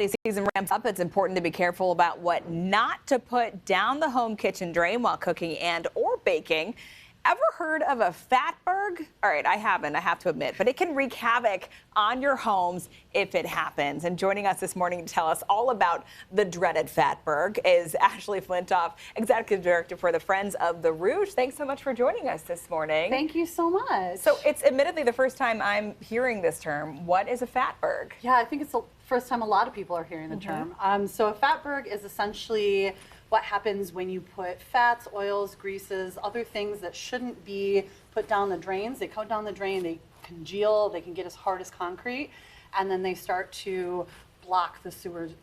holiday season ramps up, it's important to be careful about what not to put down the home kitchen drain while cooking and or baking. Ever heard of a fatberg? All right, I haven't, I have to admit, but it can wreak havoc on your homes if it happens. And joining us this morning to tell us all about the dreaded fatberg is Ashley Flintoff, Executive Director for the Friends of the Rouge. Thanks so much for joining us this morning. Thank you so much. So it's admittedly the first time I'm hearing this term. What is a fatberg? Yeah, I think it's the first time a lot of people are hearing the term. So a fatberg is essentially what happens when you put fats, oils, greases, other things that shouldn't be put down the drains. They come down the drain, they congeal, they can get as hard as concrete, and then they start to block the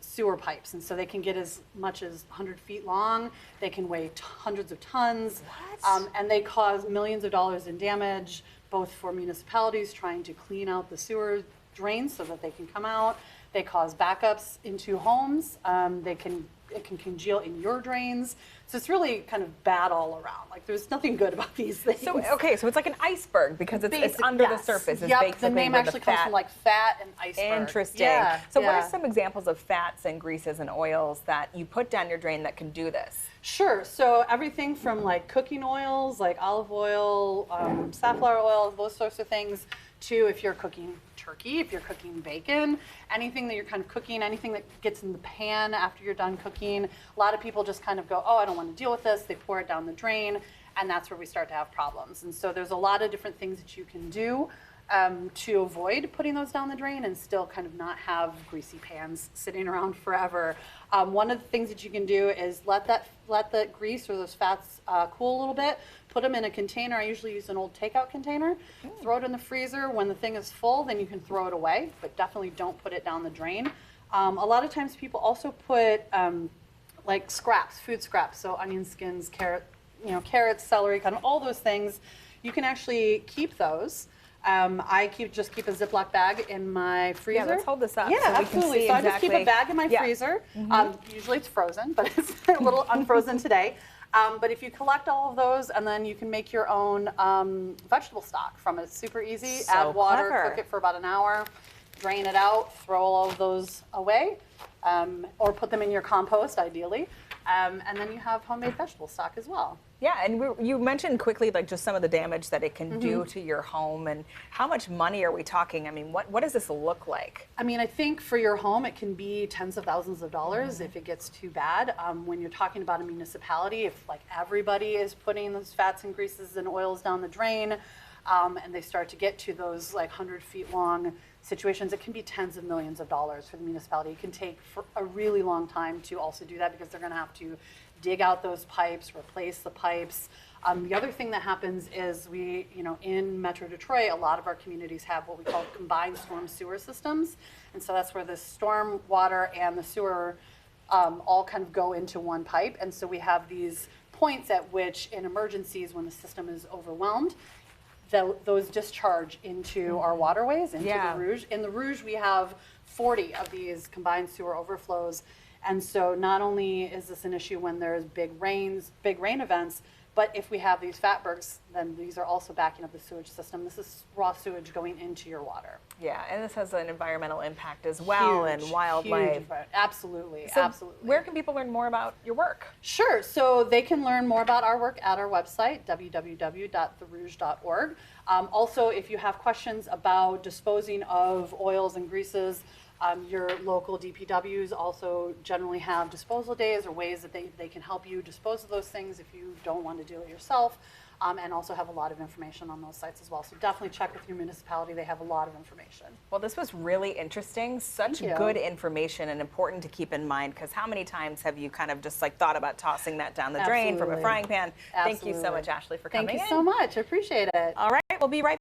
sewer pipes. And so they can get as much as 100 feet long, they can weigh hundreds of tons, and they cause millions of dollars in damage, both for municipalities trying to clean out the sewer drains so that they can come out. They cause backups into homes. It can congeal in your drains. So it's really kind of bad all around. Like there's nothing good about these things. So, okay, so it's like an iceberg because it's under the surface. It's yep, the name actually comes from like fat and iceberg. Interesting. Yeah, so what are some examples of fats and greases and oils that you put down your drain that can do this? Sure, so everything from like cooking oils, like olive oil, safflower oil, those sorts of things, to if you're cooking turkey, if you're cooking bacon, anything that you're kind of cooking, anything that gets in the pan after you're done cooking. A lot of people just kind of go, oh, I don't want to deal with this. They pour it down the drain, and that's where we start to have problems. And so there's a lot of different things that you can do to avoid putting those down the drain and still kind of not have greasy pans sitting around forever. One of the things that you can do is let the grease or those fats cool a little bit. Put them in a container. I usually use an old takeout container. Throw it in the freezer. When the thing is full, then you can throw it away, but definitely don't put it down the drain. A lot of times people also put like scraps, food scraps, so onion skins, carrots, celery, kind of all those things. You can actually keep those. I just keep a Ziploc bag in my freezer. Yeah, let's hold this up. Yeah, so absolutely. We can see so I just keep a bag in my freezer. Usually it's frozen, but it's a little unfrozen today. But if you collect all of those, and then you can make your own vegetable stock from it. It's super easy. So add water, clever. cook it for about an hour, drain it out, throw all of those away, or put them in your compost, ideally. And then you have homemade vegetable stock as well. Yeah, and you mentioned quickly like just some of the damage that it can do to your home, and how much money are we talking? I mean, what does this look like? I mean, I think for your home, it can be tens of thousands of dollars if it gets too bad. When you're talking about a municipality, if like everybody is putting those fats and greases and oils down the drain, and they start to get to those like 100 feet long situations, it can be tens of millions of dollars for the municipality. It can take for a really long time to also do that because they're going to have to dig out those pipes, replace the pipes. The other thing that happens is in Metro Detroit, a lot of our communities have what we call combined storm sewer systems. And so that's where the storm water and the sewer all kind of go into one pipe. And so we have these points at which in emergencies, when the system is overwhelmed, those discharge into our waterways, into the Rouge. In the Rouge, we have 40 of these combined sewer overflows. And so not only is this an issue when there's big rain events, but if we have these fatbergs, then these are also backing up the sewage system. This is raw sewage going into your water. Yeah, and this has an environmental impact as well, and wildlife. Huge, absolutely, so absolutely. Where can people learn more about your work? Sure, so they can learn more about our work at our website, www.therouge.org. Also, if you have questions about disposing of oils and greases, your local DPWs also generally have disposal days or ways that they can help you dispose of those things if you don't want to do it yourself, and also have a lot of information on those sites as well. So definitely check with your municipality. They have a lot of information. Well, this was really interesting. Such good information and important to keep in mind, because how many times have you kind of just like thought about tossing that down the drain from a frying pan? Thank you so much, Ashley, for coming in. Thank you so much. I appreciate it. All right, we'll be right back.